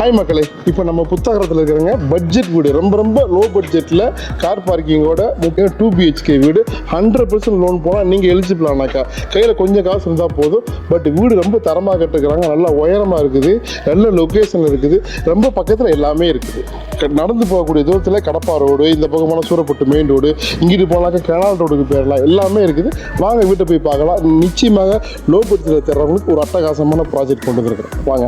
Hi மக்களே, இப்போ நம்ம புத்தகத்தில் இருக்கிறங்க பட்ஜெட் வீடு, ரொம்ப ரொம்ப லோ பட்ஜெட்டில் கார் பார்க்கிங்கோட முக்கியம் 2 BHK வீடு. 100% லோன் போனால் நீங்கள் எலிஜிபிள் ஆனாக்கா கையில் கொஞ்சம் காசு இருந்தால் போதும். பட் வீடு ரொம்ப தரமாக கட்டுக்கிறாங்க, நல்லா உயரமாக இருக்குது, நல்ல லொக்கேஷன் இருக்குது, ரொம்ப பக்கத்தில் எல்லாமே இருக்குது. நடந்து போகக்கூடிய தூரத்தில் கடப்பா ரோடு, இந்த பக்கமான சூரப்பட்டு மெயின் ரோடு, இங்கிட்டு போனாக்கா கெனால் ரோடுக்கு போயிடலாம், எல்லாமே இருக்குது. வாங்க வீட்டை போய் பார்க்கலாம். நிச்சயமாக லோ பட்ஜெட்டில் தர்றவங்களுக்கு ஒரு அட்டகாசமான ப்ராஜெக்ட் கொண்டு வந்துருக்குறேன். வாங்க.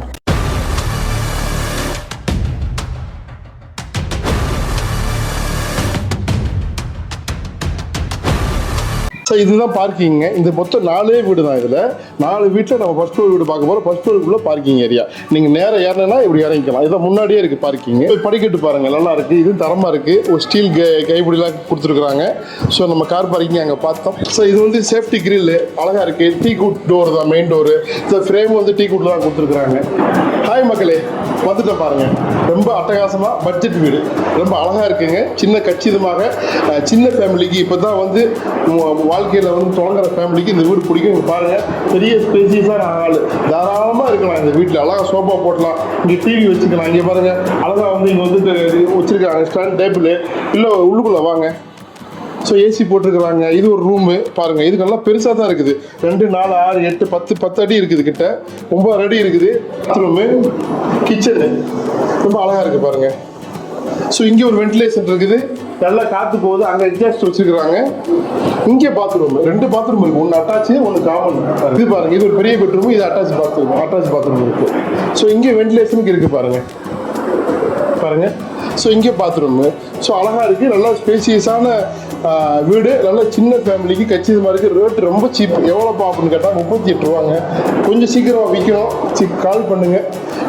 ஸோ இதுதான் பார்க்கிங்க. இந்த மொத்தம் 4 வீடு தான். இதில் 4 வீட்டில் நம்ம ஃபர்ஸ்ட் ஃப்ளோர் வீடு பார்க்க போகிறோம். ஃபர்ஸ்ட் ஃப்ளோருக்குள்ள பார்க்கிங் ஏரியா. நீங்கள் நேராக ஏறினா இப்படி இறங்கிக்கலாம். இதை முன்னாடியே இருக்குது பார்க்கிங். படிக்கட்டு பாருங்கள், நல்லா இருக்குது, இது தரமாக இருக்குது. ஒரு ஸ்டீல் கைப்பிடிலாம் கொடுத்துருக்குறாங்க. ஸோ நம்ம கார் பார்க்கிங் அங்கே பார்த்தோம். ஸோ இது வந்து சேஃப்டி கிரில் அழகாக இருக்குது. டீ குட் டோர் தான், மெயின் டோரு. ஸோ ஃப்ரேம் வந்து டீ குட்டில் தான் கொடுத்துருக்குறாங்க. ஹாய் மக்களே, வந்துட்டு பாருங்கள். ரொம்ப அட்டகாசமாக பட்ஜெட் வீடு, ரொம்ப அழகாக இருக்குங்க. சின்ன கச்சிதமாக சின்ன ஃபேமிலிக்கு இப்போ தான் வந்து வாழ்க்கையில் வந்து தொடங்குற ஃபேமிலிக்கு இந்த வீடு பிடிக்கும். இங்கே பாருங்கள், பெரிய ஸ்பேசியஸான ஆள் தாராளமாக இருக்கலாம். இந்த வீட்டில் அழகாக சோஃபா போட்டலாம், இங்கே டிவி வச்சுக்கலாம். இங்கே பாருங்கள், அழகாக வந்து இங்கே வந்து வச்சுருக்காங்க ஸ்டாண்ட் டேபிள். இல்லை உள்ளுக்குள்ளே வாங்க. ஸோ ஏசி போட்டிருக்கிறாங்க. இது ஒரு ரூமு பாருங்கள், இது நல்லா பெருசாக தான் இருக்குது. 2, 4, 6, 8, 10 அடி இருக்குது, கிட்ட 9 அடி இருக்குது. பாத்ரூமு, கிச்சனு ரொம்ப அழகாக இருக்குது பாருங்கள். ஸோ இங்கே ஒரு வென்டிலேஷன் இருக்குது, நல்லா காற்று போகுது. அங்கே எக்ஸாஸ்ட் வச்சுருக்குறாங்க. இங்கே பாத்ரூம், 2 பாத்ரூம் இருக்குது, ஒன்று அட்டாச்சு, ஒன்று காமன். இது பாருங்கள், இது ஒரு பெரிய பெட்ரூம், இது அட்டாச் பாத்ரூம் இருக்குது. ஸோ இங்கே வென்டிலேஷனுக்கு இருக்குது பாருங்கள். ஸோ இங்கே பாத்ரூமு. ஸோ அழகாக இருக்குது, நல்லா ஸ்பேசியஸான வீடு, நல்ல சின்ன ஃபேமிலிக்கு கச்சிதமாக இருக்குது. ரேட் ரொம்ப சீப். எவ்வளோப்பா அப்படின்னு கேட்டால் 38 ரூபாங்க. கொஞ்சம் சீக்கிரமாக விற்கணும், கால் பண்ணுங்கள்.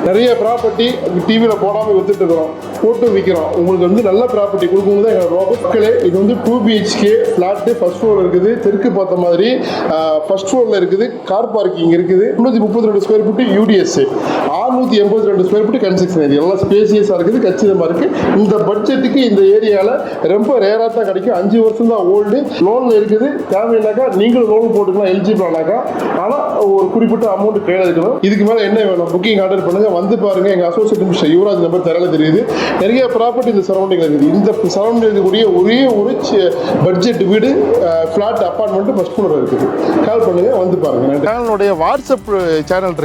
நிறைய ப்ராப்பர்ட்டி டிவியில் போடாமல் விற்றுட்டுருக்குறோம், போட்டு விற்கிறோம். உங்களுக்கு வந்து நல்ல ப்ராப்பர்ட்டி கொடுக்கும் தான் எங்களோட மக்களே. இது வந்து 2 BHK ஃப்ளாட்டு, ஃபர்ஸ்ட் ஃப்ளோர் இருக்குது, தெற்கு பார்த்த மாதிரி ஃபர்ஸ்ட் ஃப்ளோரில் இருக்குது. கார் பார்க்கிங் இருக்குது. 332 square feet UDS, 682 square feet construction. இது எல்லாம் ஸ்பேசியஸாக இருக்குது, கச்சிதமாக இருக்குது. இந்த பட்ஜெட்டுக்கு இந்த ஏரியாவில் ரொம்ப ரேராக தான் கிடைக்கும். 5 வருஷம் தான் ஓல்டு. லோனில் இருக்குது. தேவையில்லைக்கா நீங்களும் லோன் போட்டுக்கலாம், எலிஜிபிள் ஆனாக்கா. ஆனால் ஒரு குறிப்பிட்ட அமௌண்ட் கையில் இருக்கணும். இதுக்கு மேலே என்ன வேணும், புக்கிங் ஆர்டர் பண்ணுங்கள், வந்து பாருங்கள். எங்கள் அசோசியேட் மிஸ்டர் யுவராஜ் நம்பர் தரல தெரியுது. நிறைய ப்ராப்பர்ட்டி இந்த சரௌண்டிங் இருக்குது. இந்த சரௌண்டிங் இருக்கக்கூடிய ஒரே ஒரு பட்ஜெட் வீடு, ஃப்ளாட், அப்பார்ட்மெண்ட் ஃபர்ஸ்ட் ஃப்ளோர் இருக்குது. கால் பண்ணுங்கள், வந்து பாருங்கள். சேனலுடைய வாட்ஸ்அப் சேனல்